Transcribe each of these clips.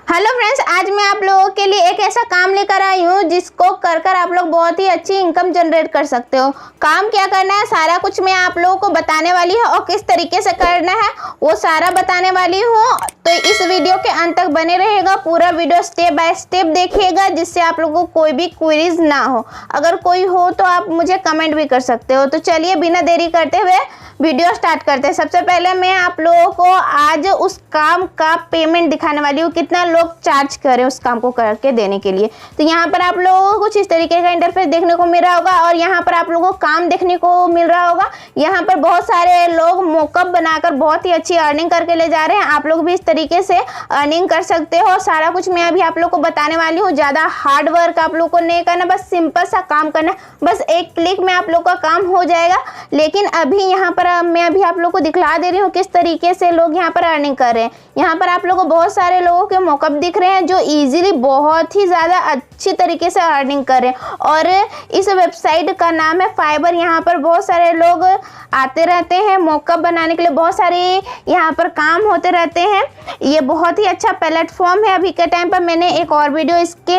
Hello friends, आज मैं आप लोगों के लिए एक ऐसा काम लेकर आई हूँ जिसको कर कर आप लोग बहुत ही अच्छी इनकम जनरेट कर सकते हो। काम क्या करना है सारा कुछ मैं आप लोगों को बताने वाली हूँ और किस तरीके से करना है वो सारा बताने वाली हूँ। तो इस वीडियो के अंत तक बने रहेगा, पूरा वीडियो स्टेप बाय स्टेप देखिएगा जिससे आप लोगों को कोई भी क्वेरीज ना हो। अगर कोई हो तो आप मुझे कमेंट भी कर सकते हो। तो चलिए बिना देरी करते हुए वीडियो स्टार्ट करते हैं। सबसे पहले मैं आप लोगों को आज उस काम का पेमेंट दिखाने वाली हूँ, कितना लोग चार्ज करें उस काम को करके देने के लिए। तो यहाँ पर आप लोगों को कुछ इस तरीके का इंटरफेस देखने को मिल रहा होगा और यहाँ पर आप लोगों को काम देखने को मिल रहा होगा। यहाँ पर बहुत सारे लोग मोकअप बनाकर बहुत ही अच्छी अर्निंग करके ले जा रहे हैं। आप लोग भी इस तरीके से अर्निंग कर सकते हो। सारा कुछ मैं अभी आप लोग को बताने वाली हूँ। ज़्यादा हार्ड वर्क आप लोग को नहीं करना, बस सिंपल सा काम करना, बस एक क्लिक में आप लोग का काम हो जाएगा। लेकिन अभी यहाँ पर मैं अभी आप लोग को दिखला दे रही हूँ किस तरीके से लोग यहाँ पर अर्निंग कर रहे हैं। यहाँ पर आप लोगों को बहुत सारे लोगों के मॉकअप दिख रहे हैं जो इजीली बहुत ही ज़्यादा अच्छी तरीके से अर्निंग कर रहे हैं। और इस वेबसाइट का नाम है फाइबर। यहाँ पर बहुत सारे लोग आते रहते हैं मॉकअप बनाने के लिए, बहुत सारे यहाँ पर काम होते रहते हैं। ये बहुत ही अच्छा प्लेटफॉर्म है। अभी के टाइम पर मैंने एक और वीडियो इसके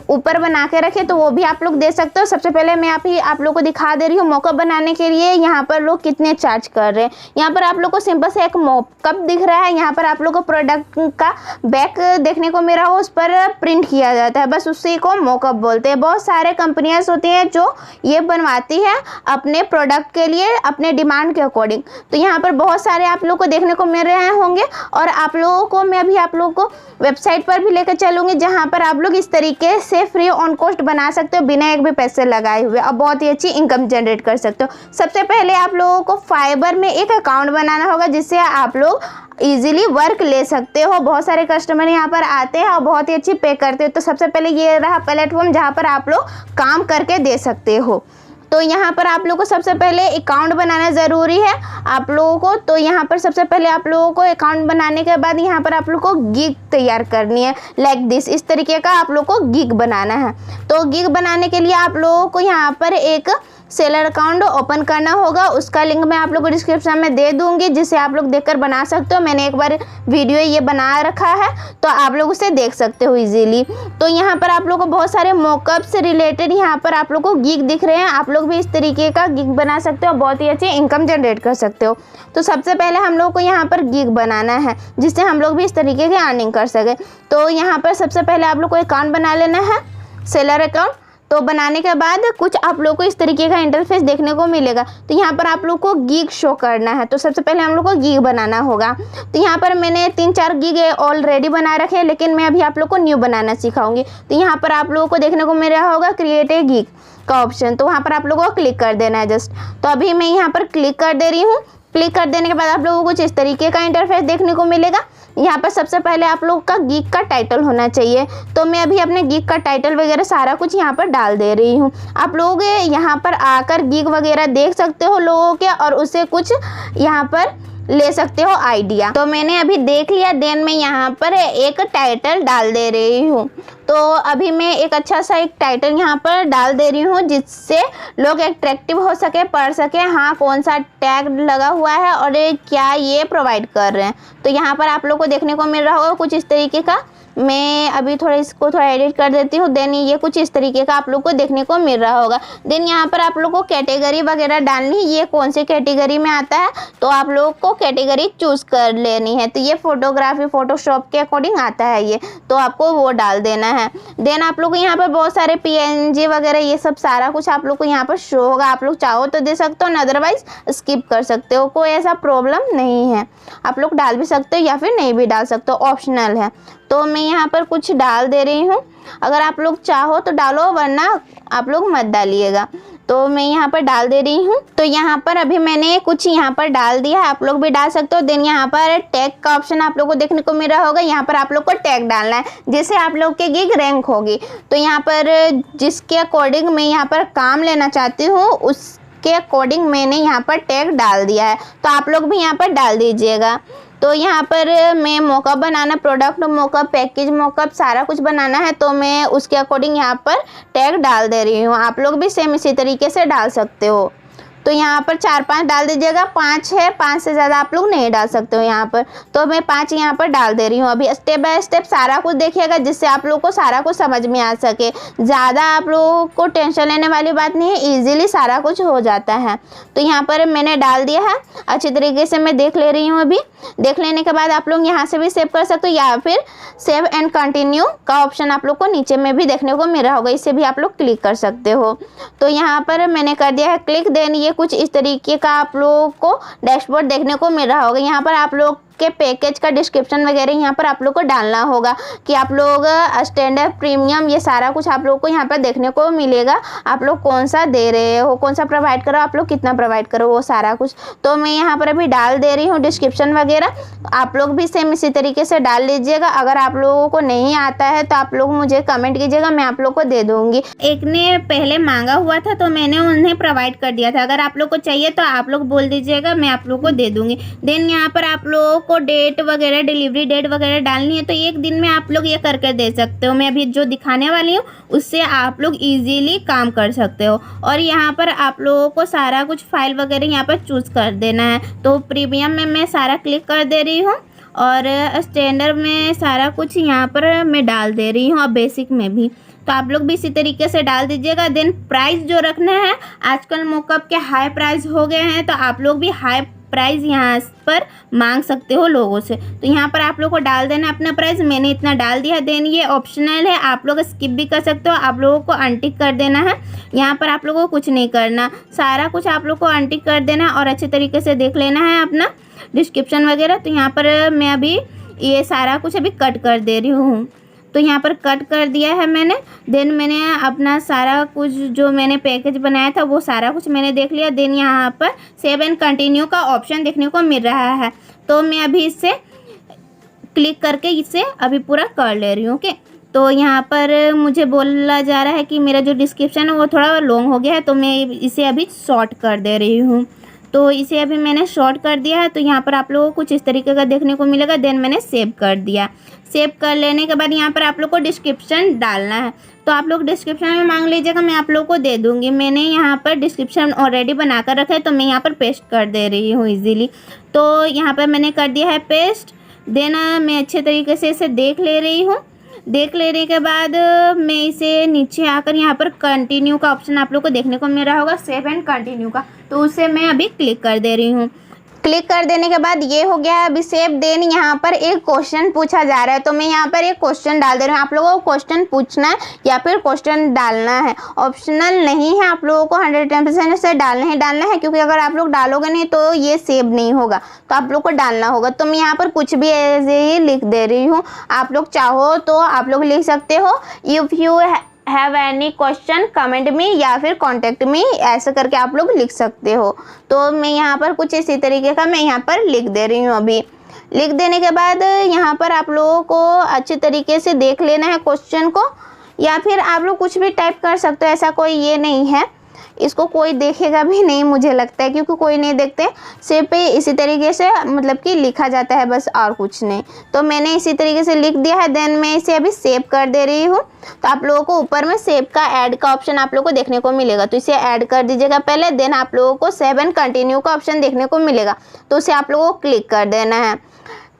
ऊपर बना के रखे तो वो भी आप लोग देख सकते हो। सबसे पहले मैं आप लोग को दिखा दे रही हूँ मॉकअप बनाने के लिए यहाँ पर लोग कितने चार्ज कर रहे हैं। यहाँ पर आप लोग को सिंपल से एक मॉकअप दिख रहा है। यहाँ पर आप लोग को प्रोडक्ट का बैक देखने को मिल रहा हो, उस पर प्रिंट किया जाता है, बस उसी को मॉकअप बोलते हैं। बहुत सारे कंपनियां होती हैं जो ये बनवाती है अपने प्रोडक्ट के लिए अपने डिमांड के अकॉर्डिंग। तो यहाँ पर बहुत सारे आप लोग को देखने को मिल रहे होंगे और आप लोगों को मैं अभी आप लोगों को वेबसाइट पर भी लेकर चलूंगी जहाँ पर आप लोग इस तरीके से फ्री ऑन कॉस्ट बना सकते हो बिना एक भी पैसे लगाए हुए और बहुत ही अच्छी इनकम जनरेट कर सकते हो। सबसे पहले आप लोगों को फाइबर में एक अकाउंट बनाना होगा जिससे आप लोग इजीली वर्क ले सकते हो। बहुत सारे कस्टमर यहाँ पर आते हैं और बहुत ही अच्छी पे करते हो। तो सबसे पहले ये रहा प्लेटफॉर्म जहाँ पर आप लोग काम करके दे सकते हो। तो यहाँ पर आप लोगों को सबसे पहले अकाउंट बनाना ज़रूरी है आप लोगों को। तो यहाँ पर सबसे पहले आप लोगों को अकाउंट बनाने के बाद यहाँ पर आप लोग को गिग तैयार करनी है लाइक दिस, इस तरीके का आप लोग को गिग बनाना है। तो गिग बनाने के लिए आप लोगों को यहाँ पर एक सेलर अकाउंट ओपन करना होगा। उसका लिंक मैं आप लोग को डिस्क्रिप्शन में दे दूंगी जिसे आप लोग देखकर बना सकते हो। मैंने एक बार वीडियो ये बना रखा है तो आप लोग उसे देख सकते हो इजीली। तो यहाँ पर आप लोग को बहुत सारे मॉकअप से रिलेटेड यहाँ पर आप लोग को गिग दिख रहे हैं। आप लोग भी इस तरीके का गिग बना सकते हो, बहुत ही अच्छी इनकम जनरेट कर सकते हो। तो सबसे पहले हम लोग को यहाँ पर गिग बनाना है जिससे हम लोग भी इस तरीके की अर्निंग कर सके। तो यहाँ पर सबसे पहले आप लोग को अकाउंट बना लेना है, सेलर अकाउंट। तो बनाने के बाद कुछ आप लोग को इस तरीके का इंटरफेस देखने को मिलेगा। तो यहाँ पर आप लोग को गिग शो करना है। तो सबसे पहले हम लोग को गिग बनाना होगा। तो यहाँ पर मैंने 3-4 गिग ऑलरेडी बना रखे हैं लेकिन मैं अभी आप लोग को न्यू बनाना सिखाऊंगी। तो यहाँ पर आप लोगों को देखने को मिल रहा होगा क्रिएट ए गिग का ऑप्शन, तो वहाँ पर आप लोगों को क्लिक कर देना है जस्ट। तो अभी मैं यहाँ पर क्लिक कर दे रही हूँ। क्लिक कर देने के बाद आप लोगों को कुछ इस तरीके का इंटरफेस देखने को मिलेगा। यहाँ पर सबसे पहले आप लोग का गिग का टाइटल होना चाहिए। तो मैं अभी अपने गिग का टाइटल वगैरह सारा कुछ यहाँ पर डाल दे रही हूँ। आप लोग यहाँ पर आकर गिग वगैरह देख सकते हो लोगों के और उसे कुछ यहाँ पर ले सकते हो आइडिया। तो मैंने अभी देख लिया, देन मैं यहाँ पर एक टाइटल डाल दे रही हूँ। तो अभी मैं एक अच्छा सा एक टाइटल यहाँ पर डाल दे रही हूँ जिससे लोग अट्रैक्टिव हो सके, पढ़ सके हाँ कौन सा टैग लगा हुआ है और क्या ये प्रोवाइड कर रहे हैं। तो यहाँ पर आप लोग को देखने को मिल रहा होगा कुछ इस तरीके का। मैं अभी थोड़ा इसको थोड़ा एडिट कर देती हूँ। देन ये कुछ इस तरीके का आप लोग को देखने को मिल रहा होगा। देन यहाँ पर आप लोग को कैटेगरी वगैरह डालनी, ये कौन सी कैटेगरी में आता है तो आप लोग को कैटेगरी चूज कर लेनी है। तो ये फोटोग्राफी फोटोशॉप के अकॉर्डिंग आता है ये, तो आपको वो डाल देना है। देन आप लोग को यहाँ पर बहुत सारे PNG वगैरह ये सब सारा कुछ आप लोग को यहाँ पर शो होगा। आप लोग चाहो तो दे सकते हो, अदरवाइज स्किप कर सकते हो, कोई ऐसा प्रॉब्लम नहीं है। आप लोग डाल भी सकते हो या फिर नहीं भी डाल सकते हो, ऑप्शनल है। तो मैं यहाँ पर कुछ डाल दे रही हूँ, अगर आप लोग चाहो तो डालो वरना आप लोग मत डालिएगा। तो मैं यहाँ पर डाल दे रही हूँ। तो यहाँ पर अभी मैंने कुछ यहाँ पर डाल दिया है, आप लोग भी डाल सकते हो। देन यहाँ पर टैग का ऑप्शन आप लोग को देखने को मिल रहा होगा। यहाँ पर आप लोग को टैग डालना है जिससे आप लोग के गिग रैंक होगी। तो यहाँ पर जिसके अकॉर्डिंग मैं यहाँ पर काम लेना चाहती हूँ उसके अकॉर्डिंग मैंने यहाँ पर टैग डाल दिया है। तो आप लोग भी यहाँ पर डाल दीजिएगा। तो यहाँ पर मैं मॉकअप बनाना, प्रोडक्ट मॉकअप, पैकेज मॉकअप सारा कुछ बनाना है तो मैं उसके अकॉर्डिंग यहाँ पर टैग डाल दे रही हूँ। आप लोग भी सेम इसी तरीके से डाल सकते हो। तो यहाँ पर 4-5 डाल दीजिएगा। 5 है, 5 से ज़्यादा आप लोग नहीं डाल सकते हो यहाँ पर। तो मैं 5 यहाँ पर डाल दे रही हूँ। अभी स्टेप बाय स्टेप सारा कुछ देखिएगा, जिससे आप लोग को सारा कुछ समझ में आ सके। ज़्यादा आप लोगों को टेंशन लेने वाली बात नहीं है, ईजिली सारा कुछ हो जाता है। तो यहाँ पर मैंने डाल दिया है, अच्छी तरीके से मैं देख ले रही हूँ। अभी देख लेने के बाद आप लोग यहाँ से भी सेव कर सकते हो, या फिर सेव एंड कंटिन्यू का ऑप्शन आप लोग को नीचे में भी देखने को मिल रहा होगा, इसे भी आप लोग क्लिक कर सकते हो। तो यहाँ पर मैंने कर दिया है क्लिक। देन ये कुछ इस तरीके का आप लोगों को डैशबोर्ड देखने को मिल रहा होगा। यहाँ पर आप लोग के पैकेज का डिस्क्रिप्शन वगैरह यहाँ पर आप लोग को डालना होगा कि आप लोग स्टैंडर्ड, प्रीमियम, ये सारा कुछ आप लोग को यहाँ पर देखने को मिलेगा। आप लोग कौन सा दे रहे हो, कौन सा प्रोवाइड करो, आप लोग कितना प्रोवाइड करो, वो सारा कुछ तो मैं यहाँ पर अभी डाल दे रही हूँ डिस्क्रिप्शन वगैरह। आप लोग भी सेम इसी तरीके से डाल लीजिएगा। अगर आप लोगों को नहीं आता है तो आप लोग मुझे कमेंट कीजिएगा, मैं आप लोग को दे दूँगी। एक ने पहले मांगा हुआ था तो मैंने उन्हें प्रोवाइड कर दिया था। अगर आप लोग को चाहिए तो आप लोग बोल दीजिएगा, मैं आप लोग को दे दूँगी। देन यहाँ पर आप लोग को डेट वगैरह, डिलीवरी डेट वगैरह डालनी है तो एक दिन में आप लोग ये करके दे सकते हो। मैं अभी जो दिखाने वाली हूँ उससे आप लोग इजीली काम कर सकते हो। और यहाँ पर आप लोगों को सारा कुछ फाइल वगैरह यहाँ पर चूज़ कर देना है। तो प्रीमियम में मैं सारा क्लिक कर दे रही हूँ और स्टैंडर्ड में सारा कुछ यहाँ पर मैं डाल दे रही हूँ, और बेसिक में भी। तो आप लोग भी इसी तरीके से डाल दीजिएगा। देन प्राइस जो रखना है, आजकल मोकअप के हाई प्राइस हो गए हैं तो आप लोग भी हाई प्राइस यहाँ पर मांग सकते हो लोगों से। तो यहाँ पर आप लोग को डाल देना अपना प्राइस। मैंने इतना डाल दिया। देन ये ऑप्शनल है, आप लोग स्किप भी कर सकते हो। आप लोगों को अनटिक कर देना है। यहाँ पर आप लोगों को कुछ नहीं करना, सारा कुछ आप लोग को अनटिक कर देना और अच्छे तरीके से देख लेना है अपना डिस्क्रिप्शन वगैरह। तो यहाँ पर मैं अभी ये सारा कुछ अभी कट कर दे रही हूँ। तो यहाँ पर कट कर दिया है मैंने। देन मैंने अपना सारा कुछ जो मैंने पैकेज बनाया था वो सारा कुछ मैंने देख लिया। देन यहाँ पर सेव एंड कंटिन्यू का ऑप्शन देखने को मिल रहा है, तो मैं अभी इसे क्लिक करके इसे अभी पूरा कर ले रही हूँ। ओके, तो यहाँ पर मुझे बोला जा रहा है कि मेरा जो डिस्क्रिप्शन है वो थोड़ा लॉन्ग हो गया है, तो मैं इसे अभी शॉर्ट कर दे रही हूँ। तो इसे अभी मैंने शॉर्ट कर दिया है। तो यहाँ पर आप लोगों को कुछ इस तरीके का देखने को मिलेगा। देन मैंने सेव कर दिया। सेव कर लेने के बाद यहाँ पर आप लोग को डिस्क्रिप्शन डालना है। तो आप लोग डिस्क्रिप्शन में मांग लीजिएगा, मैं आप लोग को दे दूँगी। मैंने यहाँ पर डिस्क्रिप्शन ऑलरेडी बना कर रखा है तो मैं यहाँ पर पेस्ट कर दे रही हूँ ईजीली। तो यहाँ पर मैंने कर दिया है पेस्ट। देन मैं अच्छे तरीके से इसे देख ले रही हूँ। देख लेने के बाद मैं इसे नीचे आकर यहाँ पर कंटिन्यू का ऑप्शन आप लोग को देखने को मिल रहा होगा, सेव एंड कंटिन्यू का, तो उसे मैं अभी क्लिक कर दे रही हूँ। क्लिक कर देने के बाद ये हो गया है अभी सेव। देन यहाँ पर एक क्वेश्चन पूछा जा रहा है तो मैं यहाँ पर एक क्वेश्चन डाल दे रही हूँ। आप लोगों को क्वेश्चन पूछना है या फिर क्वेश्चन डालना है, ऑप्शनल नहीं है। आप लोगों को 110% से डालना है, क्योंकि अगर आप लोग डालोगे नहीं तो ये सेव नहीं होगा, तो आप लोग को डालना होगा। तो मैं यहाँ पर कुछ भी ऐसे ही लिख दे रही हूँ। आप लोग चाहो तो आप लोग लिख सकते हो if you have any question comment me या फिर कॉन्टेक्ट मी, ऐसे करके आप लोग लिख सकते हो। तो मैं यहाँ पर कुछ इसी तरीके का मैं यहाँ पर लिख दे रही हूँ। अभी लिख देने के बाद यहाँ पर आप लोगों को अच्छे तरीके से देख लेना है क्वेश्चन को, या फिर आप लोग कुछ भी टाइप कर सकते हो, ऐसा कोई ये नहीं है। इसको कोई देखेगा भी नहीं मुझे लगता है, क्योंकि कोई नहीं देखते। सिर्फ इसी तरीके से मतलब कि लिखा जाता है बस, और कुछ नहीं। तो मैंने इसी तरीके से लिख दिया है। देन मैं इसे अभी सेव कर दे रही हूँ। तो आप लोगों को ऊपर में सेव का ऐड का ऑप्शन आप लोगों को देखने को मिलेगा, तो इसे ऐड कर दीजिएगा पहले। देन आप लोगों को सेव एंड कंटिन्यू का ऑप्शन देखने को मिलेगा, तो उसे आप लोगों को क्लिक कर देना है।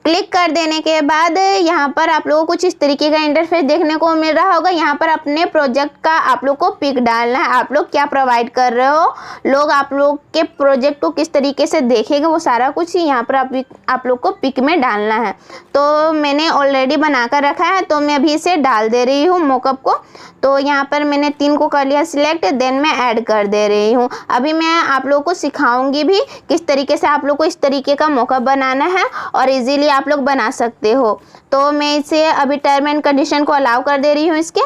क्लिक कर देने के बाद यहाँ पर आप लोगों को कुछ इस तरीके का इंटरफेस देखने को मिल रहा होगा। यहाँ पर अपने प्रोजेक्ट का आप लोग को पिक डालना है, आप लोग क्या प्रोवाइड कर रहे हो, लोग आप लोग के प्रोजेक्ट को किस तरीके से देखेंगे, वो सारा कुछ यहाँ पर आप लोग को पिक में डालना है। तो मैंने ऑलरेडी बना कर रखा है, तो मैं अभी इसे डाल दे रही हूँ मॉकअप को। तो यहाँ पर मैंने 3 को कर लिया सिलेक्ट। देन मैं ऐड कर दे रही हूँ। अभी मैं आप लोगों को सिखाऊंगी भी किस तरीके से आप लोग को इस तरीके का मॉकअप बनाना है और इजीली आप लोग बना सकते हो। तो मैं इसे अभी टर्म एंड कंडीशन को अलाउ कर दे रही हूँ इसके।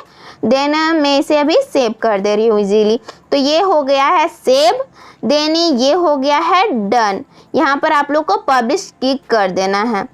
देन मैं इसे अभी सेव कर दे रही हूँ इजीली। तो ये हो गया है सेव। देन ये हो गया है डन। यहाँ पर आप लोग को पब्लिश क्लिक कर देना है।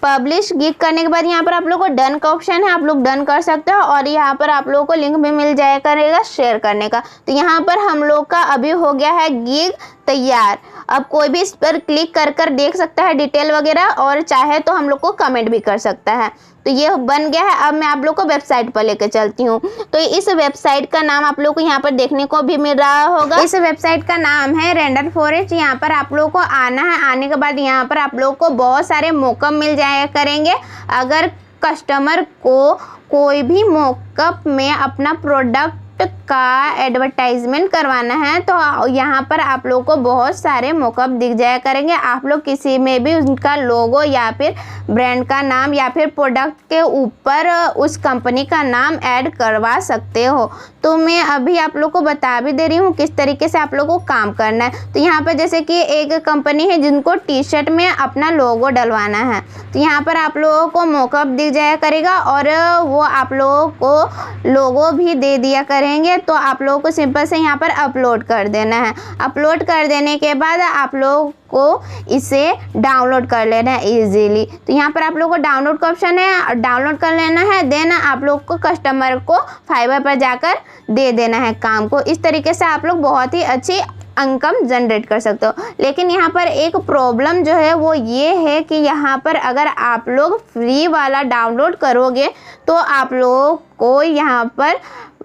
पब्लिश क्लिक करने के बाद यहाँ पर आप लोग को डन का ऑप्शन है, आप लोग डन कर सकते हो। और यहाँ पर आप लोगों को लिंक भी मिल जाया करेगा शेयर करने का। तो यहाँ पर हम लोग का अभी हो गया है गिग तैयार। अब कोई भी इस पर क्लिक कर कर देख सकता है डिटेल वगैरह, और चाहे तो हम लोग को कमेंट भी कर सकता है। तो ये बन गया है। अब मैं आप लोग को वेबसाइट पर लेकर चलती हूँ। तो इस वेबसाइट का नाम आप लोग को यहाँ पर देखने को भी मिल रहा होगा। इस वेबसाइट का नाम है रेंडर फॉरेस्ट। यहाँ पर आप लोग को आना है। आने के बाद यहाँ पर आप लोग को बहुत सारे मॉकअप मिल जाया करेंगे। अगर कस्टमर को कोई भी मॉकअप में अपना प्रोडक्ट का एडवर्टाइजमेंट करवाना है तो यहाँ पर आप लोग को बहुत सारे मॉकअप दिख जाया करेंगे। आप लोग किसी में भी उनका लोगो या फिर ब्रांड का नाम या फिर प्रोडक्ट के ऊपर उस कंपनी का नाम ऐड करवा सकते हो। तो मैं अभी आप लोग को बता भी दे रही हूँ किस तरीके से आप लोग को काम करना है। तो यहाँ पर जैसे कि एक कंपनी है जिनको टी शर्ट में अपना लोगो डलवाना है, तो यहाँ पर आप लोगों को मॉकअप दिख जाया करेगा और वो आप लोगों को लोगो भी दे दिया करेंगे। तो आप लोगों को सिंपल से यहाँ पर अपलोड कर देना है। अपलोड कर देने के बाद आप लोग को इसे डाउनलोड कर लेना है इजीली। तो यहाँ पर आप लोग को डाउनलोड का ऑप्शन है, डाउनलोड कर लेना है। देन आप लोग को कस्टमर को फाइवर पर जाकर दे देना है काम को। इस तरीके से आप लोग बहुत ही अच्छी इनकम जनरेट कर सकते हो। लेकिन यहाँ पर एक प्रॉब्लम जो है वो ये है कि यहाँ पर अगर आप लोग फ्री वाला डाउनलोड करोगे तो आप लोगों को यहाँ पर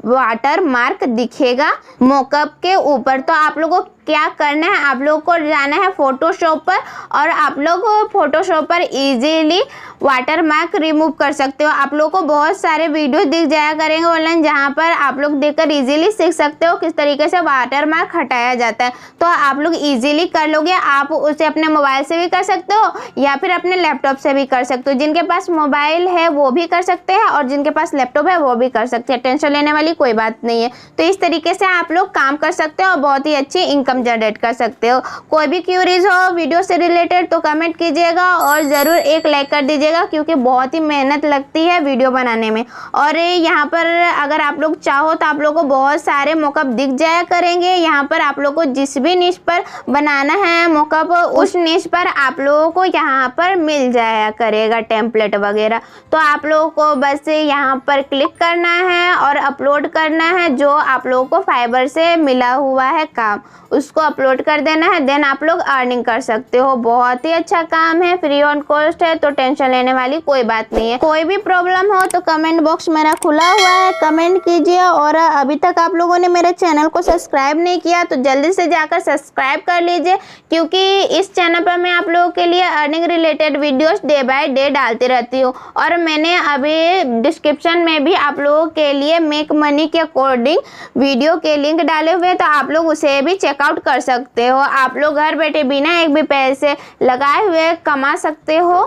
वाटर मार्क दिखेगा मॉकअप के ऊपर। तो आप लोगों को क्या करना है, आप लोगों को जाना है फोटोशॉप पर और आप लोग फोटोशॉप पर इजीली वाटर मार्क रिमूव कर सकते हो। आप लोगों को बहुत सारे वीडियो दिख जाया करेंगे ऑनलाइन जहां पर आप लोग देखकर इजीली सीख सकते हो किस तरीके से वाटर मार्क हटाया जाता है। तो आप लोग इजीली कर लोगे। आप उसे अपने मोबाइल से भी कर सकते हो या फिर अपने लैपटॉप से भी कर सकते हो। जिनके पास मोबाइल है वो भी कर सकते हैं और जिनके पास लैपटॉप है वो भी कर सकते हैं। टेंशन लेने वाली कोई बात नहीं है। तो इस तरीके से आप लोग काम कर सकते हो और बहुत ही अच्छी इनकम जनरेट कर सकते हो। कोई भी क्यूरीज हो वीडियो से रिलेटेड तो कमेंट कीजिएगा और ज़रूर एक लाइक कर दीजिएगा क्योंकि बहुत ही मेहनत लगती है वीडियो बनाने में। और यहाँ पर अगर आप लोग चाहो तो आप लोग को बहुत सारे मॉकअप दिख जाया करेंगे। यहाँ पर आप लोग को जिस भी निश पर बनाना है मॉकअप उस निश पर आप लोगों को यहाँ पर मिल जाया करेगा टेम्पलेट वगैरह। तो आप लोगों को बस यहाँ पर क्लिक करना है और अपलोड करना है जो आप लोगों को फाइबर से मिला हुआ है काम, उसको अपलोड कर देना है। देन आप लोग अर्निंग कर सकते हो। बहुत ही अच्छा काम है, फ्री ऑन कॉस्ट है, तो टेंशन लेने वाली कोई बात नहीं है। कोई भी प्रॉब्लम हो तो कमेंट बॉक्स मेरा खुला हुआ है, कमेंट कीजिए। और अभी तक आप लोगों ने मेरे चैनल को सब्सक्राइब नहीं किया तो जल्दी से जाकर सब्सक्राइब कर लीजिए क्योंकि इस चैनल पर मैं आप लोगों के लिए earning related videos day by day डालती रहती हूँ। और मैंने अभी डिस्क्रिप्शन में भी आप लोगों के लिए मेक मनी के अकॉर्डिंग वीडियो के लिंक डाले हुए, तो आप लोग उसे भी चेकआउट कर सकते हो। आप लोग घर बैठे बिना एक भी पैसे लगाए हुए कमा सकते हो।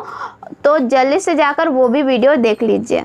तो जल्दी से जाकर वो भी वीडियो देख लीजिए।